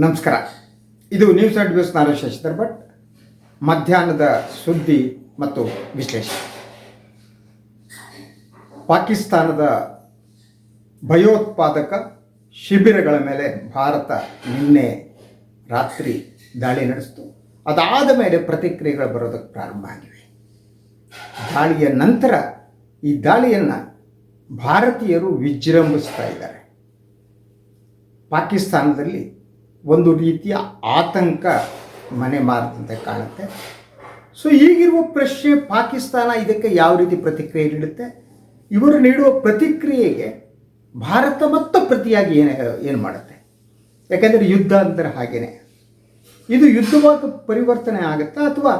ನಮಸ್ಕಾರ. ಇದು news and views. ನಾನು ಶಶಿಧರ್ ಭಟ್. ಮಧ್ಯಾಹ್ನದ ಸುದ್ದಿ ಮತ್ತು ವಿಶ್ಲೇಷಣೆ. ಪಾಕಿಸ್ತಾನದ ಭಯೋತ್ಪಾದಕ ಶಿಬಿರಗಳ ಮೇಲೆ ಭಾರತ ನಿನ್ನೆ ರಾತ್ರಿ ದಾಳಿ ನಡೆಸಿತು. ಅದಾದ ಮೇಲೆ ಪ್ರತಿಕ್ರಿಯೆಗಳು ಬರೋದಕ್ಕೆ ಪ್ರಾರಂಭ ಆಗಿವೆ. ದಾಳಿಯ ನಂತರ ಈ ದಾಳಿಯನ್ನು ಭಾರತೀಯರು ವಿಜೃಂಭಿಸ್ತಾ ಇದ್ದಾರೆ. ಪಾಕಿಸ್ತಾನದಲ್ಲಿ ಒಂದು ರೀತಿಯ ಆತಂಕ ಮನೆ ಮಾರದಂತೆ ಕಾಣುತ್ತೆ. ಸೊ ಈಗಿರುವ ಪ್ರಶ್ನೆ, ಪಾಕಿಸ್ತಾನ ಇದಕ್ಕೆ ಯಾವ ರೀತಿ ಪ್ರತಿಕ್ರಿಯೆ ನೀಡುತ್ತೆ? ಇವರು ನೀಡುವ ಪ್ರತಿಕ್ರಿಯೆಗೆ ಭಾರತ ಮತ್ತು ಪ್ರತಿಯಾಗಿ ಏನು ಮಾಡುತ್ತೆ? ಯಾಕೆಂದರೆ ಯುದ್ಧ ಅಂದರೆ ಹಾಗೇನೆ, ಇದು ಯುದ್ಧವಾಗಿ ಪರಿವರ್ತನೆ ಆಗುತ್ತಾ ಅಥವಾ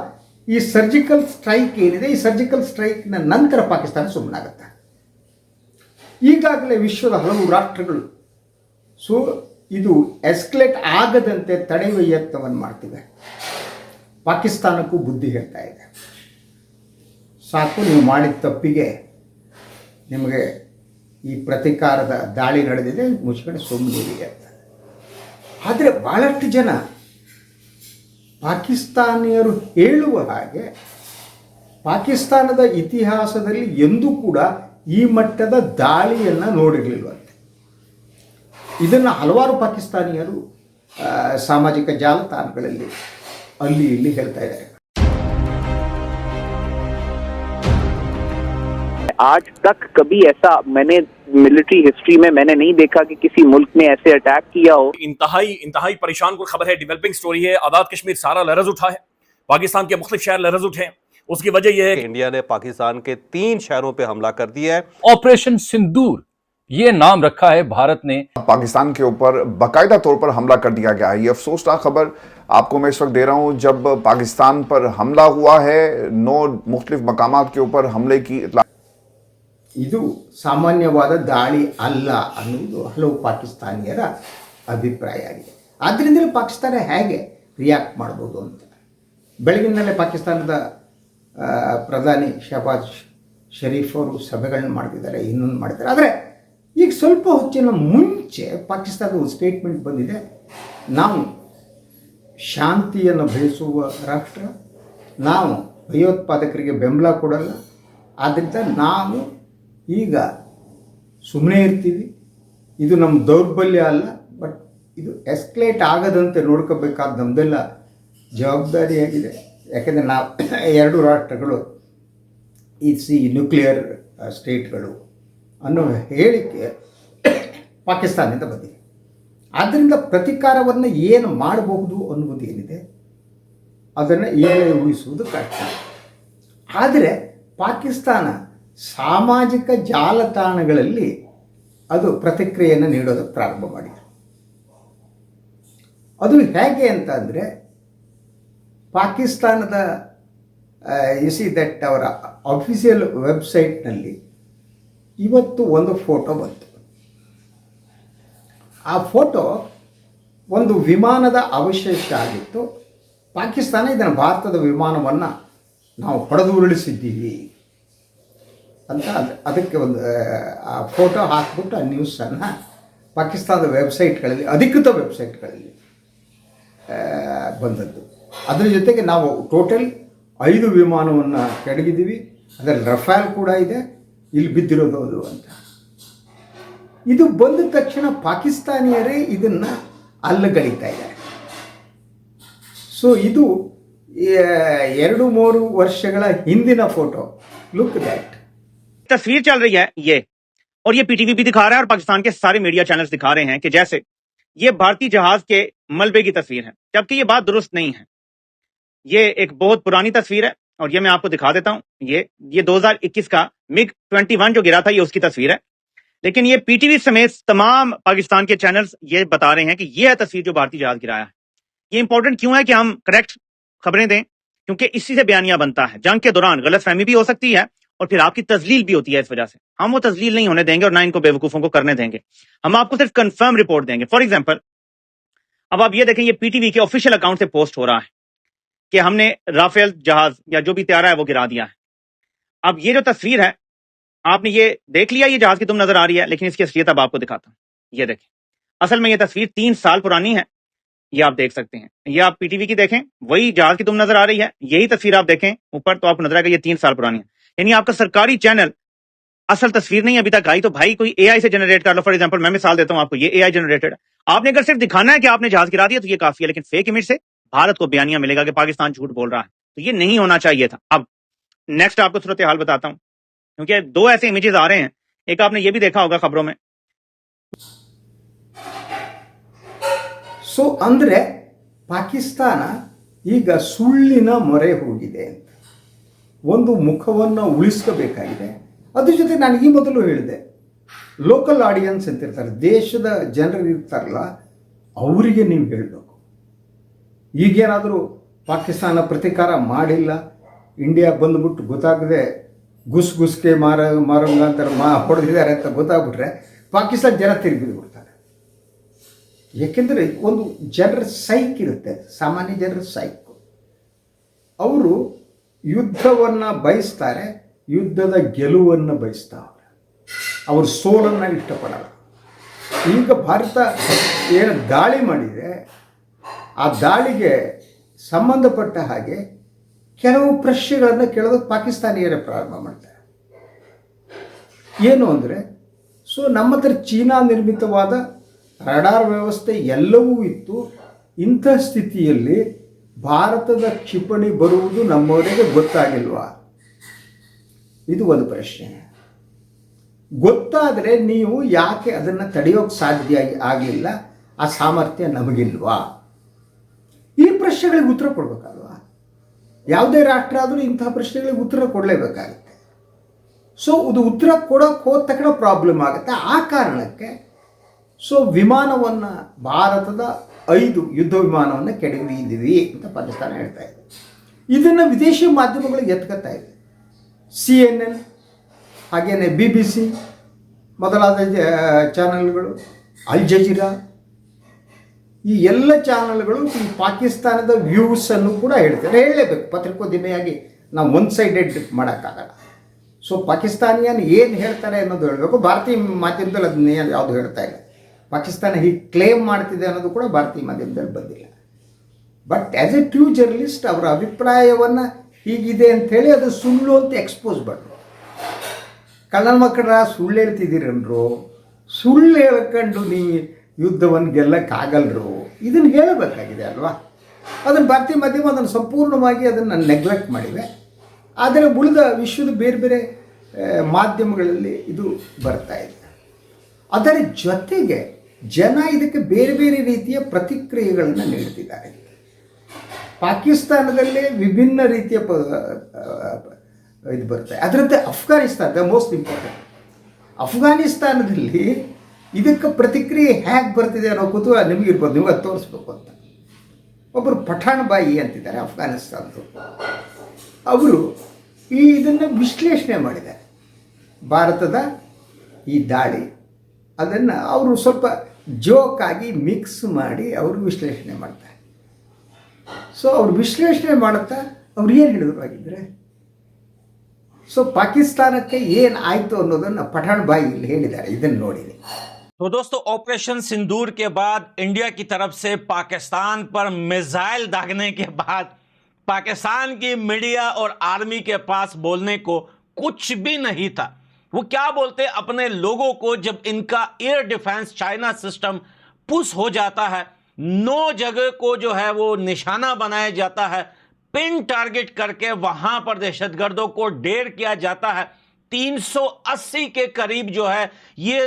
ಈ ಸರ್ಜಿಕಲ್ ಸ್ಟ್ರೈಕ್ ಏನಿದೆ, ಈ ಸರ್ಜಿಕಲ್ ಸ್ಟ್ರೈಕ್ನ ನಂತರ ಪಾಕಿಸ್ತಾನ ಸುಮ್ಮನಾಗುತ್ತಾ? ಈಗಾಗಲೇ ವಿಶ್ವದ ಹಲವು ರಾಷ್ಟ್ರಗಳು ಇದು ಎಸ್ಕಲೇಟ್ ಆಗದಂತೆ ತಡೆಯುವ ಯತ್ನವನ್ನು ಮಾಡ್ತಿವೆ. ಪಾಕಿಸ್ತಾನಕ್ಕೂ ಬುದ್ಧಿ ಹೇಳ್ತಾ ಇದೆ, ಸಾಕು, ನೀವು ಮಾಡಿದ ತಪ್ಪಿಗೆ ನಿಮಗೆ ಈ ಪ್ರತೀಕಾರದ ದಾಳಿ ನಡೆದಿದೆ, ಮುಚ್ಕೊಂಡು ಸುಮ್ಮನಿರಿ ಅಂತ. ಆದರೆ ಭಾಳಷ್ಟು ಜನ ಪಾಕಿಸ್ತಾನಿಯರು ಹೇಳುವ ಹಾಗೆ ಪಾಕಿಸ್ತಾನದ ಇತಿಹಾಸದಲ್ಲಿ ಎಂದೂ ಕೂಡ ಈ ಮಟ್ಟದ ದಾಳಿಯನ್ನು ನೋಡಿರಲಿಲ್ವಂತೆ. ಇದನ್ನು ಹಲವಾರು ಪಾಕಿಸ್ತಾನಿಯರು ಸಾಮಾಜಿಕ ಜಾಲತಾಣಗಳಲ್ಲಿ ಅಲ್ಲಿ ಇಲ್ಲಿ ಹೇಳ್ತಾ ಇದ್ದಾರೆ. आज तक कभी ऐसा मैंने मिलिट्री हिस्ट्री में मैंने नहीं देखा कि किसी मुल्क ने ऐसे अटैक किया हो। इंतहाई परेशान कुल खबर है। डेवलपिंग स्टोरी है। आजाद कश्मीर सारा लरज उठा है। पाकिस्तान के मुख्तलिफ शहर लरज उठे। उसकी वजह यह है कि इंडिया ने पाकिस्तान के 3 शहरों पे हमला कर दिया है। ऑपरेशन सिंदूर ये नाम रखा है भारत ने। पाकिस्तान के ऊपर बाकायदा तौर पर हमला कर दिया गया है। ये अफसोसनाक खबर आपको मैं इस वक्त दे रहा हूं, जब पाकिस्तान पर हमला हुआ है, 9 मुख्तलिफ मकामात के ऊपर हमले की इत्तला। ಇದು ಸಾಮಾನ್ಯವಾದ ದಾಳಿ ಅಲ್ಲ ಅನ್ನುವುದು ಹಲವು ಪಾಕಿಸ್ತಾನಿಯರ ಅಭಿಪ್ರಾಯ ಆಗಿದೆ. ಆದ್ದರಿಂದಲೇ ಪಾಕಿಸ್ತಾನ ಹೇಗೆ ರಿಯಾಕ್ಟ್ ಮಾಡ್ಬೋದು ಅಂತ ಬೆಳಗಿನಲ್ಲೇ ಪಾಕಿಸ್ತಾನದ ಪ್ರಧಾನಿ ಶಹಬಾಜ್ ಶರೀಫ್ ಅವರು ಸಭೆಗಳನ್ನ ಮಾಡ್ತಿದ್ದಾರೆ, ಇನ್ನೊಂದು ಮಾಡ್ತಾರೆ. ಆದರೆ ಈಗ ಸ್ವಲ್ಪ ಹೊತ್ತಿನ ಮುಂಚೆ ಪಾಕಿಸ್ತಾನದ ಒಂದು ಸ್ಟೇಟ್ಮೆಂಟ್ ಬಂದಿದೆ, ನಾವು ಶಾಂತಿಯನ್ನು ಬಯಸುವ ರಾಷ್ಟ್ರ, ನಾವು ಭಯೋತ್ಪಾದಕರಿಗೆ ಬೆಂಬಲ ಕೊಡಲ್ಲ, ಆದ್ದರಿಂದ ನಾವು ಈಗ ಸುಮ್ಮನೆ ಇರ್ತೀವಿ. ಇದು ನಮ್ಮ ದೌರ್ಬಲ್ಯ ಅಲ್ಲ, ಬಟ್ ಇದು ಎಸ್ಕಲೇಟ್ ಆಗದಂತೆ ನೋಡ್ಕೋಬೇಕಾದ ನಮ್ಮದೆಲ್ಲ ಜವಾಬ್ದಾರಿಯಾಗಿದೆ. ಯಾಕೆಂದರೆ ನಾವು 2 ರಾಷ್ಟ್ರಗಳು ನ್ಯೂಕ್ಲಿಯರ್ ಸ್ಟೇಟ್ಗಳು ಅನ್ನೋ ಹೇಳಿಕೆ ಪಾಕಿಸ್ತಾನದಿಂದ ಬಂದಿದೆ. ಆದ್ದರಿಂದ ಪ್ರತೀಕಾರವನ್ನು ಏನು ಮಾಡಬಹುದು ಅನ್ನುವುದು ಏನಿದೆ ಅದನ್ನು ಊಹಿಸುವುದು ಕಷ್ಟ. ಆದರೆ ಪಾಕಿಸ್ತಾನ ಸಾಮಾಜಿಕ ಜಾಲತಾಣಗಳಲ್ಲಿ ಅದು ಪ್ರತಿಕ್ರಿಯೆಯನ್ನು ನೀಡೋದಕ್ಕೆ ಪ್ರಾರಂಭ ಮಾಡಿದೆ. ಅದು ಹೇಗೆ ಅಂತ ಅಂದರೆ, ಪಾಕಿಸ್ತಾನದ ಅವರ ಅಫಿಷಿಯಲ್ ವೆಬ್ಸೈಟ್ನಲ್ಲಿ ಇವತ್ತು ಒಂದು ಫೋಟೋ ಬಂತು. ಆ ಫೋಟೋ ಒಂದು ವಿಮಾನದ ಅವಶೇಷ ಆಗಿತ್ತು. ಪಾಕಿಸ್ತಾನ ಇದನ್ನು ಭಾರತದ ವಿಮಾನವನ್ನು ನಾವು ಹೊಡೆದುರುಳಿಸಿದ್ದೀವಿ ಅಂತ ಅದಕ್ಕೆ ಒಂದು ಆ ಫೋಟೋ ಹಾಕ್ಬಿಟ್ಟು ಆ ನ್ಯೂಸನ್ನು ಪಾಕಿಸ್ತಾನದ ವೆಬ್ಸೈಟ್ಗಳಲ್ಲಿ, ಅಧಿಕೃತ ವೆಬ್ಸೈಟ್ಗಳಲ್ಲಿ ಬಂದದ್ದು. ಅದರ ಜೊತೆಗೆ ನಾವು ಟೋಟಲ್ 5 ವಿಮಾನವನ್ನು ಕೆಡಗಿದ್ದೀವಿ, ಅದರಲ್ಲಿ ರಫೇಲ್ ಕೂಡ ಇದೆ, ಇಲ್ಲಿ ಬಿದ್ದಿರೋದು ಅದು ಅಂತ. ಇದು ಬಂದ ತಕ್ಷಣ ಪಾಕಿಸ್ತಾನಿಯರೇ ಇದನ್ನು ಅಲ್ಲಗಳಿತಾ ಇದ್ದಾರೆ. ಸೊ ಇದು 2-3 ವರ್ಷಗಳ ಹಿಂದಿನ ಫೋಟೋ. ಲುಕ್ दैट तस्वीर चल रही है ये, और ये पीटीवी भी दिखा रहा है और पाकिस्तान के सारे मीडिया चैनल्स दिखा रहे हैं कि जैसे ये भारतीय जहाज के मलबे की तस्वीर है, जबकि ये बात दुरुस्त नहीं है। ये एक बहुत पुरानी तस्वीर है और ये मैं आपको दिखा देता हूं। ये 2021 का MiG-21 जो गिरा था, ये उसकी तस्वीर है। लेकिन ये पीटीवी समेत तमाम पाकिस्तान के चैनल्स ये बता रहे हैं कि ये है तस्वीर जो भारतीय जहाज गिराया है। ये इंपॉर्टेंट क्यों है कि हम करेक्ट खबरें दें? क्योंकि इसी से बयानिया बनता है। जंग के दौरान गलतफहमी भी हो सकती है और फिर आपकी तजलील भी होती है। इस वजह से हम वो तजलील नहीं होने देंगे और ना इनको बेवकूफों को करने देंगे। हम आपको सिर्फ कंफर्म रिपोर्ट देंगे। फॉर एग्जांपल, अब आप ये देखें, ये पीटीवी के ऑफिशियल अकाउंट से पोस्ट हो रहा है कि हमने राफेल जहाज या जो भी तैयारा है वो गिरा दिया है। अब ये जो तस्वीर है, आपने ये देख लिया, ये जहाज की तुम नजर आ रही है, लेकिन इसकी असलियत अब आपको दिखाता हूं। ये देखें, असल में ये तस्वीर 3 साल पुरानी है। ये आप देख सकते हैं। ये आप पीटीवी की देखें, वही जहाज की तुम नजर आ रही है, यही तस्वीर आप देखें ऊपर तो आपको नजर आएगा ये 3 साल पुरानी है। यानी आपका सरकारी चैनल असल तस्वीर नहीं अभी तक आई तो भाई कोई एआई से जनरेट कर लो। फॉर एग्जांपल मैं मिसाल देता हूं आपको, ये एआई जनरेटेड है। आपने अगर सिर्फ दिखाना है कि आपने जहाज गिरा दिया तो ये काफी है, लेकिन फेक इमेज से भारत को बयानिया मिलेगा कि पाकिस्तान झूठ बोल रहा है, तो ये नहीं होना चाहिए था। अब नेक्स्ट आपको सूरत हाल बताता हूं, क्योंकि 2 ऐसे इमेजेस आ रहे हैं। एक आपने ये भी देखा होगा खबरों में। ಸೊ ಅಂದರೆ ಪಾಕಿಸ್ತಾನ ಈಗ ಸುಳ್ಳಿನ ಮೊರೆ ಹೋಗಿದೆ ಅಂತ ಒಂದು ಮುಖವನ್ನು ಉಳಿಸ್ಕೋಬೇಕಾಗಿದೆ. ಅದ್ರ ಜೊತೆ ನಾನು ಈ ಮೊದಲು ಹೇಳಿದೆ, ಲೋಕಲ್ ಆಡಿಯನ್ಸ್ ಅಂತ ಇರ್ತಾರೆ, ದೇಶದ ಜನರು ಇರ್ತಾರಲ್ಲ, ಅವರಿಗೆ ನೀವು ಹೇಳಬೇಕು. ಈಗೇನಾದರೂ ಪಾಕಿಸ್ತಾನ ಪ್ರತೀಕಾರ ಮಾಡಿಲ್ಲ, ಇಂಡಿಯಾ ಬಂದುಬಿಟ್ಟು ಗೊತ್ತಾಗದೆ ಗುಸ್ಗೆ ಮಾರಂಗ ಅಂತಾರೆ ಹೊಡೆದಿದ್ದಾರೆ ಅಂತ ಗೊತ್ತಾಗ್ಬಿಟ್ರೆ ಪಾಕಿಸ್ತಾನ ಜನ ತಿರುಗಿ ಬಿಡ್ತಾರೆ. ಏಕೆಂದರೆ ಒಂದು ಜನರ ಸೈಕ್ ಇರುತ್ತೆ, ಸಾಮಾನ್ಯ ಜನರ ಸೈಕು. ಅವರು ಯುದ್ಧವನ್ನು ಬಯಸ್ತಾರೆ, ಯುದ್ಧದ ಗೆಲುವನ್ನು ಬಯಸ್ತಾರೆ, ಅವರು ಸೋಲನ್ನು ಇಷ್ಟಪಡಲ್ಲ. ಈಗ ಭಾರತ ಏನು ದಾಳಿ ಮಾಡಿದೆ, ಆ ದಾಳಿಗೆ ಸಂಬಂಧಪಟ್ಟ ಹಾಗೆ ಕೆಲವು ಪ್ರಶ್ನೆಗಳನ್ನು ಕೇಳೋದಕ್ಕೆ ಪಾಕಿಸ್ತಾನಿಯರೇ ಪ್ರಾರಂಭ ಮಾಡ್ತಾರೆ. ಏನು ಅಂದರೆ, ಸೊ ನಮ್ಮ ಹತ್ರ ಚೀನಾ ನಿರ್ಮಿತವಾದ ರಡಾರ್ ವ್ಯವಸ್ಥೆ ಎಲ್ಲವೂ ಇತ್ತು. ಇಂಥ ಸ್ಥಿತಿಯಲ್ಲಿ ಭಾರತದ ಕ್ಷಿಪಣಿ ಬರುವುದು ನಮ್ಮವರಿಗೆ ಗೊತ್ತಾಗಿಲ್ವಾ? ಇದು ಒಂದು ಪ್ರಶ್ನೆ. ಗೊತ್ತಾದರೆ ನೀವು ಯಾಕೆ ಅದನ್ನು ತಡೆಯೋಕ್ಕೆ ಸಾಧ್ಯ ಆಗಲಿಲ್ಲ? ಆ ಸಾಮರ್ಥ್ಯ ನಮಗಿಲ್ವಾ? ಈ ಪ್ರಶ್ನೆಗಳಿಗೆ ಉತ್ತರ ಕೊಡಬೇಕಲ್ವಾ? ಯಾವುದೇ ರಾಷ್ಟ್ರ ಆದರೂ ಇಂತಹ ಪ್ರಶ್ನೆಗಳಿಗೆ ಉತ್ತರ ಕೊಡಲೇಬೇಕಾಗುತ್ತೆ. ಸೊ ಇದು ಉತ್ತರ ಕೊಡೋಕ್ಕೆ ಹೋದ ತಕ್ಷಣ ಪ್ರಾಬ್ಲಮ್ ಆಗುತ್ತೆ. ಆ ಕಾರಣಕ್ಕೆ ಸೊ ವಿಮಾನವನ್ನು, ಭಾರತದ 5 ಯುದ್ಧ ವಿಮಾನವನ್ನು ಕೆಡವಿದ್ದೀವಿ ಅಂತ ಪಾಕಿಸ್ತಾನ ಹೇಳ್ತಾ ಇದೆ. ಇದನ್ನು ವಿದೇಶಿ ಮಾಧ್ಯಮಗಳು ಎತ್ಕೊತಾ ಇದೆ. CNN, ಹಾಗೆಯೇ BBC ಮೊದಲಾದ ಚಾನಲ್ಗಳು, ಅಲ್ ಜಜೀರಾ, ಈ ಎಲ್ಲ ಚಾನಲ್ಗಳು ಈ ಪಾಕಿಸ್ತಾನದ ವ್ಯೂಸನ್ನು ಕೂಡ ಹೇಳ್ತಾರೆ. ಹೇಳಲೇಬೇಕು, ಪತ್ರಿಕೋದ್ಯಮಿಯಾಗಿ ನಾವು ಒನ್ ಸೈಡೆಡ್ ಮಾಡೋಕ್ಕಾಗಲ್ಲ. ಸೊ ಪಾಕಿಸ್ತಾನಿಯನ್ ಏನು ಹೇಳ್ತಾರೆ ಅನ್ನೋದು ಹೇಳಬೇಕು. ಭಾರತೀಯ ಮಾಧ್ಯಮದಲ್ಲಿ ಅದನ್ನ ಯಾವುದು ಹೇಳ್ತಾ ಇಲ್ಲ. ಪಾಕಿಸ್ತಾನ ಹೀಗೆ ಕ್ಲೇಮ್ ಮಾಡ್ತಿದೆ ಅನ್ನೋದು ಕೂಡ ಭಾರತೀಯ ಮಾಧ್ಯಮದಲ್ಲಿ ಬಂದಿಲ್ಲ. But as A true journalist ಅವರ ಅಭಿಪ್ರಾಯವನ್ನು ಹೀಗಿದೆ ಅಂಥೇಳಿ ಅದು ಸುಳ್ಳು ಅಂತ ಎಕ್ಸ್ಪೋಸ್ ಮಾಡಿದ್ರು. ಕಳ್ಳನ ಮಕ್ಕಳ ಸುಳ್ಳು ಹೇಳ್ತಿದ್ದೀರನ್ರು, ಸುಳ್ಳು ಹೇಳ್ಕೊಂಡು ನೀವು ಯುದ್ಧವನ್ನು ಗೆಲ್ಲಕ್ಕಾಗಲ್ರು, ಇದನ್ನು ಹೇಳಬೇಕಾಗಿದೆ ಅಲ್ವಾ? ಅದನ್ನು ಭಾರತೀಯ ಮಾಧ್ಯಮ ಅದನ್ನು ಸಂಪೂರ್ಣವಾಗಿ ಅದನ್ನು ನೆಗ್ಲೆಕ್ಟ್ ಮಾಡಿವೆ. ಆದರೆ ಉಳಿದ ವಿಶ್ವದ ಬೇರೆ ಬೇರೆ ಮಾಧ್ಯಮಗಳಲ್ಲಿ ಇದು ಬರ್ತಾ ಇದೆ. ಅದರ ಜೊತೆಗೆ ಜನ ಇದಕ್ಕೆ ಬೇರೆ ಬೇರೆ ರೀತಿಯ ಪ್ರತಿಕ್ರಿಯೆಗಳನ್ನು ನೀಡ್ತಿದ್ದಾರೆ. ಪಾಕಿಸ್ತಾನದಲ್ಲೇ ವಿಭಿನ್ನ ರೀತಿಯ ಇದು ಬರುತ್ತೆ. ಅದರಂತೆ ಅಫ್ಘಾನಿಸ್ತಾನ ದ ಮೋಸ್ಟ್ ಇಂಪಾರ್ಟೆಂಟ್. ಅಫ್ಘಾನಿಸ್ತಾನದಲ್ಲಿ ಇದಕ್ಕೆ ಪ್ರತಿಕ್ರಿಯೆ ಹೇಗೆ ಬರ್ತಿದೆ ಅನ್ನೋ ಕುತೂಹಲ ನಿಮಗಿರ್ಬೋದು, ನೀವು ಅದು ತೋರಿಸ್ಬೇಕು ಅಂತ. ಒಬ್ಬರು ಪಠಾಣ್ ಬಾಯಿ ಅಂತಿದ್ದಾರೆ ಅಫ್ಘಾನಿಸ್ತಾನದ್ದು. ಅವರು ಇದನ್ನು ವಿಶ್ಲೇಷಣೆ ಮಾಡಿದ್ದಾರೆ, ಭಾರತದ ಈ ದಾಳಿ ಅದನ್ನು ಅವರು ಸ್ವಲ್ಪ ಜೋಕಾಗಿ ಮಿಕ್ಸ್ ಮಾಡಿ ಅವರು ವಿಶ್ಲೇಷಣೆ ಮಾಡ್ತಾರೆ. ಸೊ ಅವರು ವಿಶ್ಲೇಷಣೆ ಮಾಡುತ್ತಾ ಅವ್ರು ಏನು ಹೇಳಿದ್ರು ಆಗಿದ್ದರೆ, ಸೊ ಪಾಕಿಸ್ತಾನಕ್ಕೆ ಏನು ಆಯಿತು ಅನ್ನೋದನ್ನು ಪಠಾಣ್ ಬಾಯಿ ಇಲ್ಲಿ ಹೇಳಿದ್ದಾರೆ. ಇದನ್ನು ನೋಡಿದೆ. तो दोस्तों, ऑपरेशन सिंदूर के बाद इंडिया की तरफ से पाकिस्तान पर मिसाइल दागने के बाद पाकिस्तान की मीडिया और आर्मी के पास बोलने को कुछ भी नहीं था। वो क्या बोलते अपने लोगों को, जब इनका air defence China system push हो जाता है, 9 जगह को जो है वो निशाना बनाया जाता है, पिन टारगेट करके वहां पर दहशतगर्दों को ढेर किया जाता है। 380 के करीब जो है ये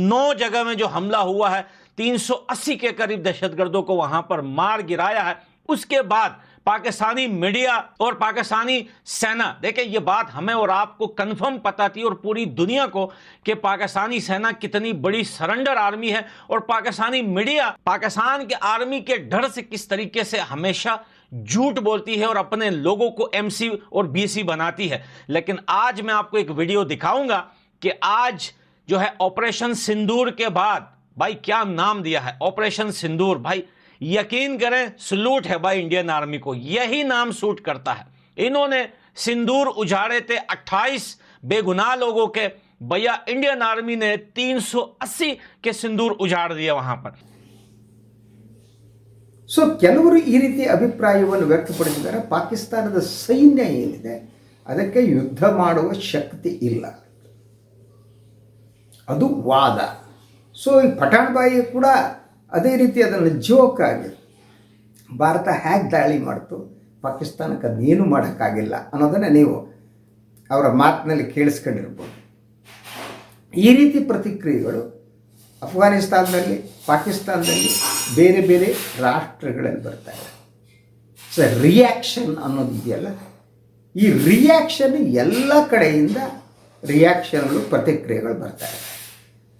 9 जगह में जो हमला हुआ है, 380 के करीब दहशतगर्दों को वहां पर मार गिराया है। उसके बाद पाकिस्तानी मीडिया और पाकिस्तानी सेना, देखिए ये बात हमें और आपको कंफर्म पता थी और पूरी दुनिया को कि पाकिस्तानी सेना कितनी बड़ी सरेंडर आर्मी है, और पाकिस्तानी मीडिया पाकिस्तान के आर्मी के डर से किस तरीके से हमेशा झूठ बोलती है और अपने लोगों को MC और BC बनाती है। लेकिन आज मैं आपको एक वीडियो दिखाऊंगा कि आज जो है ऑपरेशन सिंदूर के बाद, भाई क्या नाम दिया है ऑपरेशन सिंदूर, भाई यकीन करें सलूट है भाई इंडियन आर्मी को, यही नाम सूट करता है। इन्होंने सिंदूर उजाड़े थे 28 बेगुनाह लोगों के, भैया इंडियन आर्मी ने 380 के सिंदूर उजाड़ दिए वहां पर। ಸೊ ಕೆಲವರು ಈ ರೀತಿ ಅಭಿಪ್ರಾಯವನ್ನು ವ್ಯಕ್ತಪಡಿಸಿದ್ದಾರೆ. ಪಾಕಿಸ್ತಾನದ ಸೈನ್ಯ ಏನಿದೆ ಅದಕ್ಕೆ ಯುದ್ಧ ಮಾಡುವ ಶಕ್ತಿ ಇಲ್ಲ, ಅದು ವಾದ. ಸೊ ಈ ಪಠಾಣ್ ಬಾಯಿ ಕೂಡ ಅದೇ ರೀತಿ ಅದನ್ನು ಜೋಕ್ ಆಗಿ ಭಾರತ ಹೇಗೆ ದಾಳಿ ಮಾಡ್ತು, ಪಾಕಿಸ್ತಾನಕ್ಕೆ ಅದೇನು ಮಾಡೋಕ್ಕಾಗಿಲ್ಲ ಅನ್ನೋದನ್ನು ನೀವು ಅವರ ಮಾತಿನಲ್ಲಿ ಕೇಳಿಸ್ಕೊಂಡಿರ್ಬೋದು. ಈ ರೀತಿ ಪ್ರತಿಕ್ರಿಯೆಗಳು ಅಫ್ಘಾನಿಸ್ತಾನದಲ್ಲಿ, ಪಾಕಿಸ್ತಾನದಲ್ಲಿ, ಬೇರೆ ಬೇರೆ ರಾಷ್ಟ್ರಗಳಲ್ಲಿ ಬರ್ತಾ ಇದೆ. ಸೊ ರಿಯಾಕ್ಷನ್ ಅನ್ನೋದು ಇದೆಯಲ್ಲ, ಈ ರಿಯಾಕ್ಷನ್ ಎಲ್ಲ ಕಡೆಯಿಂದ ರಿಯಾಕ್ಷನ್ಗಳು, ಪ್ರತಿಕ್ರಿಯೆಗಳು ಬರ್ತಾ ಇದೆ.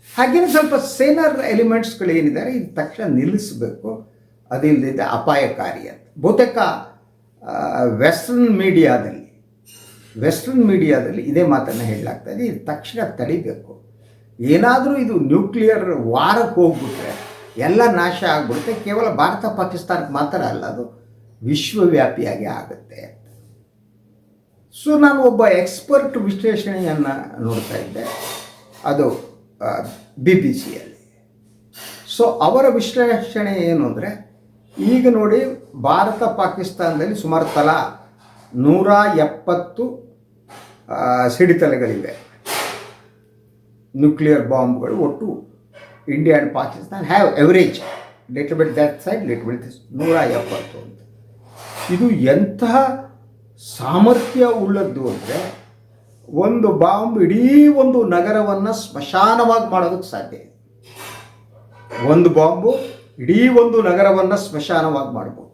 ಹಾಗೆಯೇ ಸ್ವಲ್ಪ ಸೇನರ್ ಎಲಿಮೆಂಟ್ಸ್ಗಳು ಏನಿದ್ದಾರೆ ಇದು ತಕ್ಷಣ ನಿಲ್ಲಿಸಬೇಕು, ಅದಿಲ್ಲದಿದ್ದ ಅಪಾಯಕಾರಿ ಅಂತ. ಬಹುತೇಕ ವೆಸ್ಟರ್ನ್ ಮೀಡಿಯಾದಲ್ಲಿ ಇದೇ ಮಾತನ್ನು ಹೇಳಲಾಗ್ತಾ ಇದೆ. ಇದು ತಕ್ಷಣ ತಡಿಬೇಕು. ಏನಾದರೂ ಇದು ನ್ಯೂಕ್ಲಿಯರ್ ವಾರಕ್ಕೆ ಹೋಗ್ಬಿಟ್ರೆ ಎಲ್ಲ ನಾಶ ಆಗಿಬಿಡುತ್ತೆ. ಕೇವಲ ಭಾರತ ಪಾಕಿಸ್ತಾನಕ್ಕೆ ಮಾತ್ರ ಅಲ್ಲ, ಅದು ವಿಶ್ವವ್ಯಾಪಿಯಾಗಿ ಆಗುತ್ತೆ ಅಂತ. ಸೊ ನಾನು ಒಬ್ಬ ಎಕ್ಸ್ಪರ್ಟ್ ವಿಶ್ಲೇಷಣೆಯನ್ನು ನೋಡ್ತಾ ಇದ್ದೆ, ಅದು BBC-ಯಲ್ಲಿ. ಸೊ ಅವರ ವಿಶ್ಲೇಷಣೆ ಏನು ಅಂದರೆ, ಈಗ ನೋಡಿ ಭಾರತ ಪಾಕಿಸ್ತಾನದಲ್ಲಿ ಸುಮಾರು ತಲಾ 170 ಸಿಡಿತಲೆಗಳಿವೆ, ನ್ಯೂಕ್ಲಿಯರ್ ಬಾಂಬ್ಗಳು. ಒಟ್ಟು India and Pakistan have average little bit that side, little bit this, 170 ಅಂತ. ಇದು ಎಂತಹ ಸಾಮರ್ಥ್ಯ ಉಳ್ಳದ್ದು ಅಂದರೆ, ಒಂದು ಬಾಂಬ್ ಇಡೀ ಒಂದು ನಗರವನ್ನು ಸ್ಮಶಾನವಾಗಿ ಮಾಡೋದಕ್ಕೆ ಸಾಧ್ಯ ಇದೆ. ಒಂದು ಬಾಂಬು ಇಡೀ ಒಂದು ನಗರವನ್ನು ಸ್ಮಶಾನವಾಗಿ ಮಾಡ್ಬೋದು.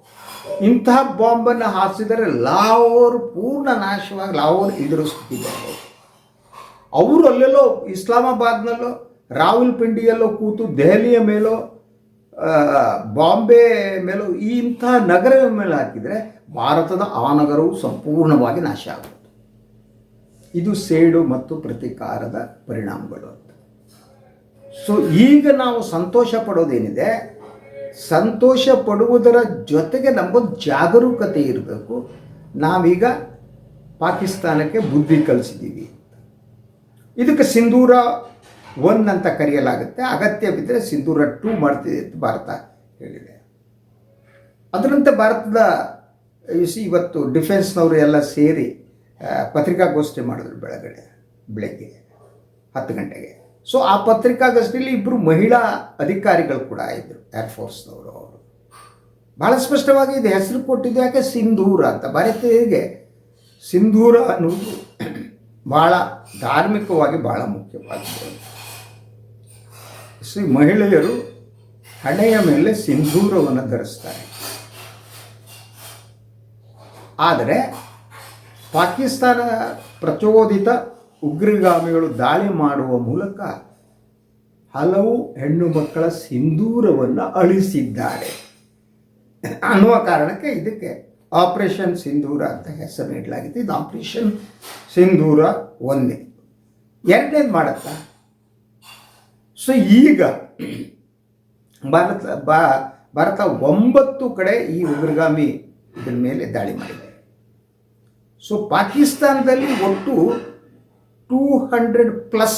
ಇಂತಹ ಬಾಂಬನ್ನು ಹಾರಿಸಿದರೆ ಲಾಹೋರ್ ಪೂರ್ಣ ನಾಶವಾಗಿ ಲಾಹೋರ್ ಇದ್ರ ಸ್ಥಿತಿ ಬರ್ಬೋದು. ಅವರು ಅಲ್ಲೆಲ್ಲೋ ಇಸ್ಲಾಮಾಬಾದ್ನಲ್ಲೋ ರಾವಲ್ಪಿಂಡಿಯಲ್ಲೋ ಕೂತು ದೆಹಲಿಯ ಮೇಲೋ ಬಾಂಬೆ ಮೇಲೋ ಈ ಇಂತಹ ನಗರದ ಮೇಲೆ ಹಾಕಿದರೆ ಭಾರತದ ಆ ನಗರವು ಸಂಪೂರ್ಣವಾಗಿ ನಾಶ ಆಗುತ್ತೆ. ಇದು ಸೇಡು ಮತ್ತು ಪ್ರತೀಕಾರದ ಪರಿಣಾಮಗಳು ಅಂತ. ಸೊ ಈಗ ನಾವು ಸಂತೋಷ ಪಡೋದೇನಿದೆ, ಸಂತೋಷ ಪಡುವುದರ ಜೊತೆಗೆ ನಮಗೊಂದು ಜಾಗರೂಕತೆ ಇರಬೇಕು. ನಾವೀಗ ಪಾಕಿಸ್ತಾನಕ್ಕೆ ಬುದ್ಧಿ ಕಲಿಸಿದ್ದೀವಿ, ಇದಕ್ಕೆ ಸಿಂಧೂರ 1 ಅಂತ ಕರೆಯಲಾಗುತ್ತೆ, ಅಗತ್ಯವಿದ್ದರೆ ಸಿಂಧೂರ 2 ಮಾಡ್ತಿದೆ ಅಂತ ಭಾರತ ಹೇಳಿದೆ. ಅದರಂತೆ ಭಾರತದ ಇವತ್ತು ಡಿಫೆನ್ಸ್ನವರು ಎಲ್ಲ ಸೇರಿ ಪತ್ರಿಕಾಗೋಷ್ಠಿ ಮಾಡಿದ್ರು ಬೆಳಗ್ಗೆ 10 ಗಂಟೆಗೆ. ಸೊ ಆ ಪತ್ರಿಕಾಗೋಷ್ಠಿಯಲ್ಲಿ 2 ಮಹಿಳಾ ಅಧಿಕಾರಿಗಳು ಕೂಡ ಇದ್ದರು, ಏರ್ಫೋರ್ಸ್ನವರು. ಅವರು ಭಾಳ ಸ್ಪಷ್ಟವಾಗಿ ಇದು ಹೆಸರು ಕೊಟ್ಟಿದ್ದು ಯಾಕೆ ಸಿಂಧೂರ ಅಂತ. ಭಾರತೀಯರಿಗೆ ಸಿಂಧೂರ ಅನ್ನೋದು ಭಾಳ ಧಾರ್ಮಿಕವಾಗಿ ಭಾಳ ಮುಖ್ಯವಾಗಿದೆ. ಮಹಿಳೆಯರು ಹಣೆಯ ಮೇಲೆ ಸಿಂಧೂರವನ್ನು ಧರಿಸ್ತಾರೆ. ಆದರೆ ಪಾಕಿಸ್ತಾನ ಪ್ರಚೋದಿತ ಉಗ್ರಗಾಮಿಗಳು ದಾಳಿ ಮಾಡುವ ಮೂಲಕ ಹಲವು ಹೆಣ್ಣು ಮಕ್ಕಳ ಸಿಂಧೂರವನ್ನು ಅಳಿಸಿದ್ದಾರೆ ಅನ್ನುವ ಕಾರಣಕ್ಕೆ ಇದಕ್ಕೆ ಆಪರೇಷನ್ ಸಿಂಧೂರ ಅಂತ ಹೆಸರು ನೀಡಲಾಗಿದೆ. ಇದು ಆಪರೇಷನ್ ಸಿಂಧೂರ 1. ಎರಡನೇದು ಮಾಡುತ್ತಾ. ಸೊ ಈಗ ಭಾರತ 9 ಕಡೆ ಈ ಉಗ್ರಗಾಮಿ ಇದರ ಮೇಲೆ ದಾಳಿ ಮಾಡಿದೆ. ಸೊ ಪಾಕಿಸ್ತಾನದಲ್ಲಿ ಒಟ್ಟು 200+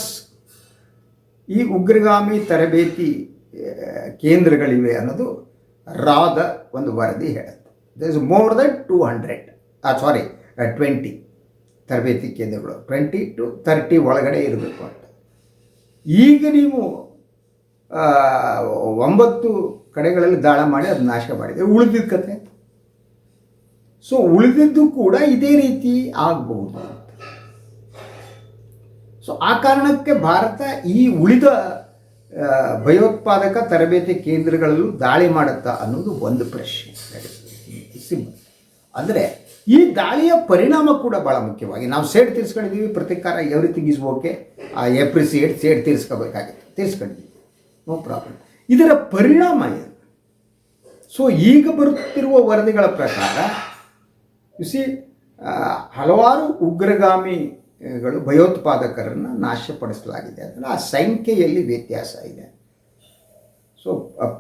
ಈ ಉಗ್ರಗಾಮಿ ತರಬೇತಿ ಕೇಂದ್ರಗಳಿವೆ ಅನ್ನೋದು ರಾದ ಒಂದು ವರದಿ ಹೇಳುತ್ತೆ. ದರ್ ಇಸ್ ಮೋರ್ ದೆನ್ 20 ತರಬೇತಿ ಕೇಂದ್ರಗಳು, 20 to 30 ಒಳಗಡೆ ಇರಬೇಕು ಅಂತ. ಈಗ ನೀವು 9 ಕಡೆಗಳಲ್ಲಿ ದಾಳಿ ಮಾಡಿ ಅದು ನಾಶ ಮಾಡಿದೆ. ಉಳಿದಿದ್ದ ಕತೆ. ಸೊ ಉಳಿದಿದ್ದು ಕೂಡ ಇದೇ ರೀತಿ ಆಗಬಹುದು ಅಂತ. ಸೊ ಆ ಕಾರಣಕ್ಕೆ ಭಾರತ ಈ ಉಳಿದ ಭಯೋತ್ಪಾದಕ ತರಬೇತಿ ಕೇಂದ್ರಗಳಲ್ಲೂ ದಾಳಿ ಮಾಡುತ್ತಾ ಅನ್ನೋದು ಒಂದು ಪ್ರಶ್ನೆ. ಸಿಂಪಲ್. ಅಂದರೆ ಈ ದಾಳಿಯ ಪರಿಣಾಮ ಕೂಡ ಭಾಳ ಮುಖ್ಯವಾಗಿ ನಾವು ಸೇಡ್ ತೀರಿಸ್ಕೊಂಡಿದ್ದೀವಿ. ಪ್ರತೀಕಾರ ಎವ್ರಿಥಿಂಗ್ ಈಸ್ ಓಕೆ, ಎಪ್ರಿಸಿಯೇಟ್ ಸೇಡ್ ತೀರಿಸ್ಕೋಬೇಕಾಗಿತ್ತು, ತೀರಿಸ್ಕೊಂಡಿದ್ದೀವಿ, ನೋ ಪ್ರಾಬ್ಲಮ್. ಇದರ ಪರಿಣಾಮ ಏನು? ಸೊ ಈಗ ಬರುತ್ತಿರುವ ವರದಿಗಳ ಪ್ರಕಾರ ಹಲವಾರು ಉಗ್ರಗಾಮಿಗಳು ಭಯೋತ್ಪಾದಕರನ್ನು ನಾಶಪಡಿಸಲಾಗಿದೆ ಅಂದರೆ ಆ ಸಂಖ್ಯೆಯಲ್ಲಿ ವ್ಯತ್ಯಾಸ ಇದೆ. ಸೊ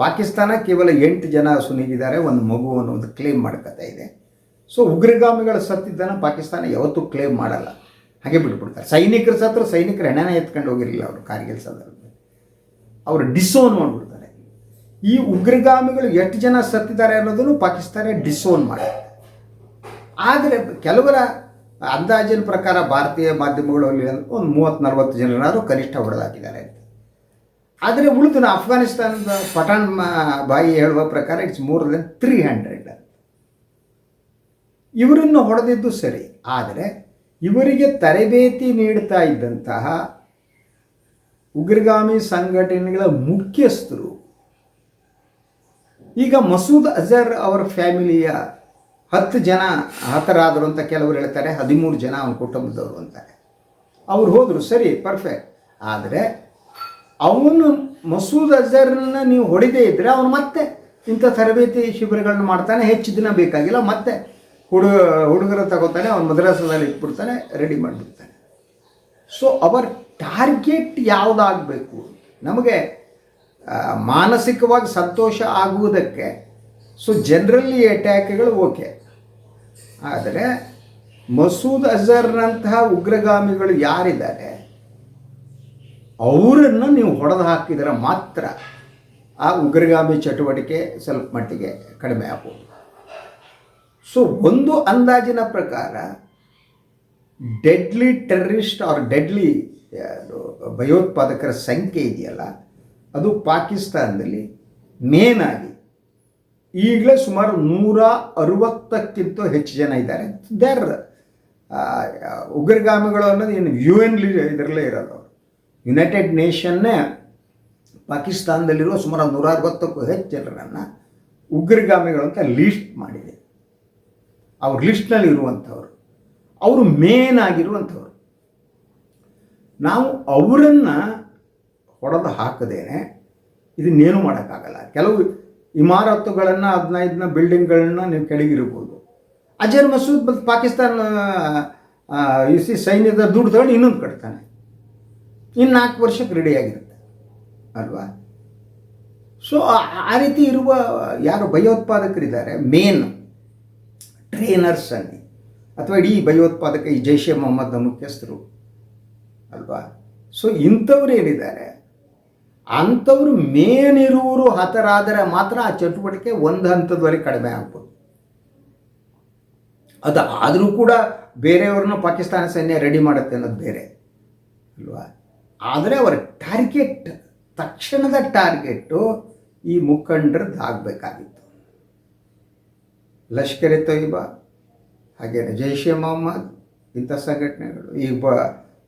ಪಾಕಿಸ್ತಾನ ಕೇವಲ 8 ಜನ ಸುನಿಗಿದ್ದಾರೆ, ಒಂದು ಮಗುವನ್ನು ಒಂದು ಕ್ಲೇಮ್ ಮಾಡ್ಕೊತಾ ಇದೆ. ಸೊ ಉಗ್ರಗಾಮಿಗಳು ಸತ್ತಿದ್ದನ್ನು ಪಾಕಿಸ್ತಾನ ಯಾವತ್ತೂ ಕ್ಲೇಮ್ ಮಾಡಲ್ಲ, ಹಾಗೆ ಬಿಟ್ಬಿಡ್ತಾರೆ. ಸೈನಿಕರು ಸತ್ರ ಸೈನಿಕರು ಹೆಣನ ಎತ್ಕೊಂಡು ಹೋಗಿರಲಿಲ್ಲ ಅವರು ಕಾರ್ಗಿಲ್ ಸಂದರ್ಭದಲ್ಲಿ, ಅವರು ಡಿಸೋನ್ ಮಾಡಿಬಿಡ್ತಾರೆ. ಈ ಉಗ್ರಗಾಮಿಗಳು ಎಷ್ಟು ಜನ ಸತ್ತಿದ್ದಾರೆ ಅನ್ನೋದನ್ನು ಪಾಕಿಸ್ತಾನ ಡಿಸೋನ್ ಮಾಡುತ್ತೆ. ಆದರೆ ಕೆಲವರ ಅಂದಾಜಿನ ಪ್ರಕಾರ ಭಾರತೀಯ ಮಾಧ್ಯಮಗಳಲ್ಲಿ ಒಂದು 30-40 ಜನರಾದರೂ ಕನಿಷ್ಠ ಹೊಡೆದಾಕಿದ್ದಾರೆ ಅಂತ. ಆದರೆ ಉಳಿದು ಅಫ್ಘಾನಿಸ್ತಾನದ ಪಠಾಣ್ ಬಾಯಿ ಹೇಳುವ ಪ್ರಕಾರ ಇಟ್ಸ್ ಮೋರ್ ದೆನ್ 300. ಇವರನ್ನು ಹೊಡೆದಿದ್ದು ಸರಿ, ಆದರೆ ಇವರಿಗೆ ತರಬೇತಿ ನೀಡ್ತಾ ಇದ್ದಂತಹ ಉಗ್ರಗಾಮಿ ಸಂಘಟನೆಗಳ ಮುಖ್ಯಸ್ಥರು ಈಗ ಮಸೂದ್ ಅಜರ್ ಅವರ ಫ್ಯಾಮಿಲಿಯ 10 ಜನ ಹತರಾದರು ಅಂತ ಕೆಲವರು ಹೇಳ್ತಾರೆ, 13 ಜನ ಅವನ ಕುಟುಂಬದವರು ಅಂತಾರೆ. ಅವ್ರು ಹೋದರು, ಸರಿ, ಪರ್ಫೆಕ್ಟ್. ಆದರೆ ಅವನು ಮಸೂದ್ ಅಜರ್ನ ನೀವು ಹೊಡೆದೇ ಇದ್ದರೆ ಅವನು ಮತ್ತೆ ಇಂಥ ತರಬೇತಿ ಶಿಬಿರಗಳನ್ನ ಮಾಡ್ತಾನೆ, ಹೆಚ್ಚು ದಿನ ಬೇಕಾಗಿಲ್ಲ, ಮತ್ತೆ ಹುಡುಗರು ತಗೋತಾನೆ, ಅವನ ಮದ್ರಾಸದಲ್ಲಿ ಇಟ್ಬಿಡ್ತಾನೆ, ರೆಡಿ ಮಾಡಿಬಿಡ್ತಾನೆ. ಸೊ ಅವರ್ ಟಾರ್ಗೆಟ್ ಯಾವುದಾಗಬೇಕು, ನಮಗೆ ಮಾನಸಿಕವಾಗಿ ಸಂತೋಷ ಆಗುವುದಕ್ಕೆ ಸೊ ಜನರಲಿ ಅಟ್ಯಾಕ್ಗಳು ಓಕೆ, ಆದರೆ ಮಸೂದ್ ಅಜರ್ನಂತಹ ಉಗ್ರಗಾಮಿಗಳು ಯಾರಿದ್ದಾರೆ ಅವರನ್ನು ನೀವು ಹೊಡೆದು ಹಾಕಿದರೆ ಮಾತ್ರ ಆ ಉಗ್ರಗಾಮಿ ಚಟುವಟಿಕೆ ಸ್ವಲ್ಪ ಮಟ್ಟಿಗೆ ಕಡಿಮೆ ಆಗ್ಬೋದು. ಸೊ ಒಂದು ಅಂದಾಜಿನ ಪ್ರಕಾರ ಡೆಡ್ಲಿ ಟೆರರಿಸ್ಟ್ ಆರ್ ಡೆಡ್ಲಿ ಭಯೋತ್ಪಾದಕರ ಸಂಖ್ಯೆ ಇದೆಯಲ್ಲ, ಅದು ಪಾಕಿಸ್ತಾನದಲ್ಲಿ ಮೇನ್ ಆಗಿ ಈಗಲೇ ಸುಮಾರು 160ಕ್ಕಿಂತ ಹೆಚ್ಚು ಜನ ಇದ್ದಾರೆ. ದೇರ್ ಉಗ್ರಗಾಮಿಗಳು ಅನ್ನೋದು ಏನು UN ಇದರಲ್ಲೇ ಇರೋದು. ಯುನೈಟೆಡ್ ನೇಷನ್ನೇ ಪಾಕಿಸ್ತಾನದಲ್ಲಿರುವ ಸುಮಾರು 160ಕ್ಕೂ ಹೆಚ್ಚು ಜನರನ್ನು ಉಗ್ರಗಾಮಿಗಳು ಅಂತ ಲೀಸ್ಟ್ ಮಾಡಿದೆ. ಅವ್ರ ಲಿಸ್ಟ್ನಲ್ಲಿ ಇರುವಂಥವ್ರು, ಅವರು ಮೇನ್ ಆಗಿರುವಂಥವ್ರು. ನಾವು ಅವರನ್ನು ಹೊಡೆದು ಹಾಕದೇನೆ ಇದನ್ನೇನು ಮಾಡೋಕ್ಕಾಗಲ್ಲ. ಕೆಲವು ಇಮಾರತ್ತುಗಳನ್ನು 15 ಬಿಲ್ಡಿಂಗ್ಗಳನ್ನ ನೀವು ಕೆಳಗಿರ್ಬೋದು. ಅಜರ್ ಮಸೂದ್ ಮತ್ತು ಪಾಕಿಸ್ತಾನ ಸೈನ್ಯದ ದುಡ್ಡು ತಗೊಂಡು ಇನ್ನೊಂದು ಕಟ್ತಾನೆ, ಇನ್ನು 4 ವರ್ಷಕ್ಕೆ ರೆಡಿಯಾಗಿರುತ್ತೆ ಅಲ್ವಾ. ಸೊ ಆ ರೀತಿ ಇರುವ ಯಾರು ಭಯೋತ್ಪಾದಕರಿದ್ದಾರೆ, ಮೇನ್ ಟ್ರೈನರ್ಸ್ ಅನ್ನಿ, ಅಥವಾ ಇಡೀ ಭಯೋತ್ಪಾದಕ ಈ ಜೈಷ್ ಎ ಮೊಹಮ್ಮದ್ನ ಮುಖ್ಯಸ್ಥರು ಅಲ್ವಾ. ಸೊ ಇಂಥವ್ರು ಏನಿದ್ದಾರೆ ಅಂಥವ್ರು ಮೇನ್ ಇರುವರು ಹತರಾದರೆ ಮಾತ್ರ ಆ ಚಟುವಟಿಕೆ ಒಂದು ಹಂತದವರೆಗೆ ಕಡಿಮೆ ಆಗ್ಬೋದು. ಅದು ಆದರೂ ಕೂಡ ಬೇರೆಯವ್ರನ್ನ ಪಾಕಿಸ್ತಾನ ಸೈನ್ಯ ರೆಡಿ ಮಾಡುತ್ತೆ ಅನ್ನೋದು ಬೇರೆ ಅಲ್ವಾ. ಆದರೆ ಅವರ ಟಾರ್ಗೆಟ್, ತಕ್ಷಣದ ಟಾರ್ಗೆಟ್ಟು ಈ ಮುಖಂಡರದ್ದು ಆಗಬೇಕಾಗಿತ್ತು. ಲಷ್ಕರ್ ಎ ತೊಯ್ಬಾ, ಹಾಗೇನೆ ಜೈಷ್ ಎ ಮೊಹಮ್ಮದ್, ಇಂಥ ಸಂಘಟನೆಗಳು, ಈಗ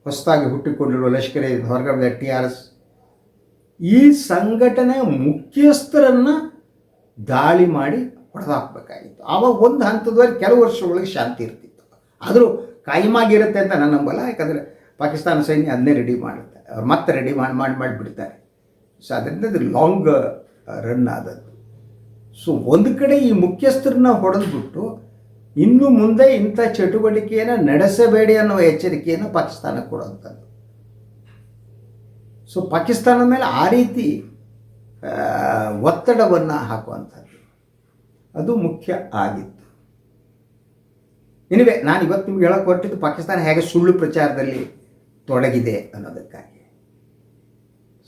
ಹೊಸದಾಗಿ ಹುಟ್ಟಿಕೊಂಡಿರುವ ಲಷ್ಕರ್ ಎ ಹೊರಗಡೆ TRS, ಈ ಸಂಘಟನೆ ಮುಖ್ಯಸ್ಥರನ್ನು ದಾಳಿ ಮಾಡಿ ಹೊಡೆದಾಕಬೇಕಾಗಿತ್ತು. ಆವಾಗ ಒಂದು ಹಂತದವರೆಗೆ ಕೆಲವು ವರ್ಷಗಳಿಗೆ ಶಾಂತಿ ಇರ್ತಿತ್ತು. ಆದರೂ ಕಾಯಮಾಗಿರುತ್ತೆ ಅಂತ ನಾನು ನಂಬಲ್ಲ, ಯಾಕಂದರೆ ಪಾಕಿಸ್ತಾನ ಸೈನ್ಯ ಅದನ್ನೇ ರೆಡಿ ಮಾಡುತ್ತೆ, ಅವ್ರು ಮತ್ತೆ ರೆಡಿ ಮಾಡಿಬಿಡ್ತಾರೆ. ಸೊ ಅದರಿಂದ ಅದು ಲಾಂಗ್ ರನ್ ಆದದ್ದು. ಸೊ ಒಂದು ಕಡೆ ಈ ಮುಖ್ಯಸ್ಥರನ್ನ ಹೊಡೆದ್ಬಿಟ್ಟು ಇನ್ನು ಮುಂದೆ ಇಂಥ ಚಟುವಟಿಕೆಯನ್ನು ನಡೆಸಬೇಡಿ ಅನ್ನೋ ಎಚ್ಚರಿಕೆಯನ್ನು ಪಾಕಿಸ್ತಾನ ಕೊಡುವಂಥದ್ದು. ಸೊ ಪಾಕಿಸ್ತಾನದ ಮೇಲೆ ಆ ರೀತಿ ಒತ್ತಡವನ್ನು ಹಾಕುವಂಥದ್ದು ಅದು ಮುಖ್ಯ ಆಗಿತ್ತು. ಎನಿವೆ, ನಾನು ಇವತ್ತು ನಿಮ್ಗೆ ಹೇಳಕ್ಕೆ ಹೊರಟಿದ್ದು ಪಾಕಿಸ್ತಾನ ಹೇಗೆ ಸುಳ್ಳು ಪ್ರಚಾರದಲ್ಲಿ ತೊಡಗಿದೆ ಅನ್ನೋದಕ್ಕಾಗಿ.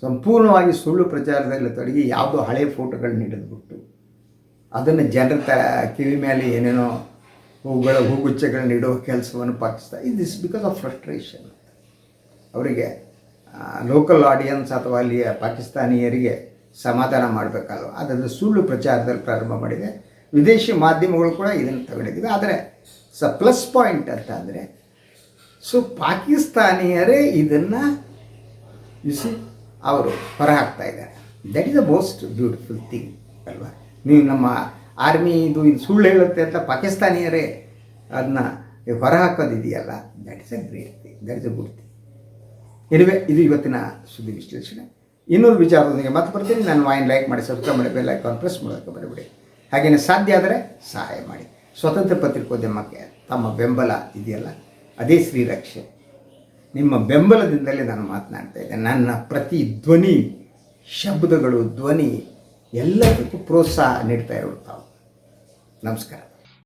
ಸಂಪೂರ್ಣವಾಗಿ ಸುಳ್ಳು ಪ್ರಚಾರದಲ್ಲಿ ತೊಡಗಿ ಯಾವುದೋ ಹಳೆ ಫೋಟೋಗಳನ್ನ ಹಿಡಿದ್ಬಿಟ್ಟು ಅದನ್ನು ಜನರ ಕಿವಿ ಮೇಲೆ ಏನೇನೋ ಹೂಗುಚ್ಛೆಗಳನ್ನ ಇಡೋ ಕೆಲಸವನ್ನು Pakistan, this because of frustration. ಅವರಿಗೆ ಲೋಕಲ್ ಆಡಿಯನ್ಸ್ ಅಥವಾ ಅಲ್ಲಿಯ ಪಾಕಿಸ್ತಾನಿಯರಿಗೆ ಸಮಾಧಾನ ಮಾಡಬೇಕಲ್ವ, ಅದನ್ನು ಸುಳ್ಳು ಪ್ರಚಾರದಲ್ಲಿ ಪ್ರಾರಂಭ ಮಾಡಿದೆ. ವಿದೇಶಿ ಮಾಧ್ಯಮಗಳು ಕೂಡ ಇದನ್ನು ತಗೊಂಡಿದ್ದೀವಿ. ಆದರೆ ಪ್ಲಸ್ ಪಾಯಿಂಟ್ ಅಂತ ಅಂದರೆ, ಸೊ ಪಾಕಿಸ್ತಾನಿಯರೇ ಇದನ್ನು ಅವರು ಹೊರಹಾಕ್ತಾ ಇದ್ದಾರೆ. That is the most beautiful thing ಅಲ್ವಾ. ನೀವು ನಮ್ಮ ಆರ್ಮಿ ಇದು ಸುಳ್ಳು ಹೇಳುತ್ತೆ ಅಂತ ಪಾಕಿಸ್ತಾನಿಯರೇ ಅದನ್ನ ಹೊರಹಾಕೋದಿದೆಯಲ್ಲ, that is a great thing, that is a good thing. Anyway, ಇದು ಇವತ್ತಿನ ಸುದ್ದಿ ವಿಶ್ಲೇಷಣೆ. ಇನ್ನೊಂದು ವಿಚಾರದೊಂದಿಗೆ ಮತ್ತೆ ಬರ್ತೀನಿ. ನನ್ನ ವಾಯಿನ್ ಲೈಕ್ ಮಾಡಿ, ಸಬ್ಸ್ಕ್ರೈಬ್ ಮಾಡಿ, ಬೆಲ್ ಐಕಾನ್ ಪ್ರೆಸ್ ಮಾಡೋಕ್ಕೆ ಬರಬೇಡಿ. ಹಾಗೆಯೇ ಸಾಧ್ಯ ಆದರೆ ಸಹಾಯ ಮಾಡಿ. ಸ್ವತಂತ್ರ ಪತ್ರಿಕೋದ್ಯಮಕ್ಕೆ ತಮ್ಮ ಬೆಂಬಲ ಇದೆಯಲ್ಲ, ಅದೇ ಶ್ರೀರಕ್ಷೆ. ನಿಮ್ಮ ಬೆಂಬಲದಿಂದಲೇ ನಾನು ಮಾತನಾಡ್ತಾ ಇದ್ದೆ. ನನ್ನ ಪ್ರತಿ ಧ್ವನಿ, ಶಬ್ದಗಳು, ಧ್ವನಿ ಎಲ್ಲದಕ್ಕೂ ಪ್ರೋತ್ಸಾಹ ನೀಡ್ತಾ ಇರೋರು ತಾವು. ನಮಸ್ಕಾರ.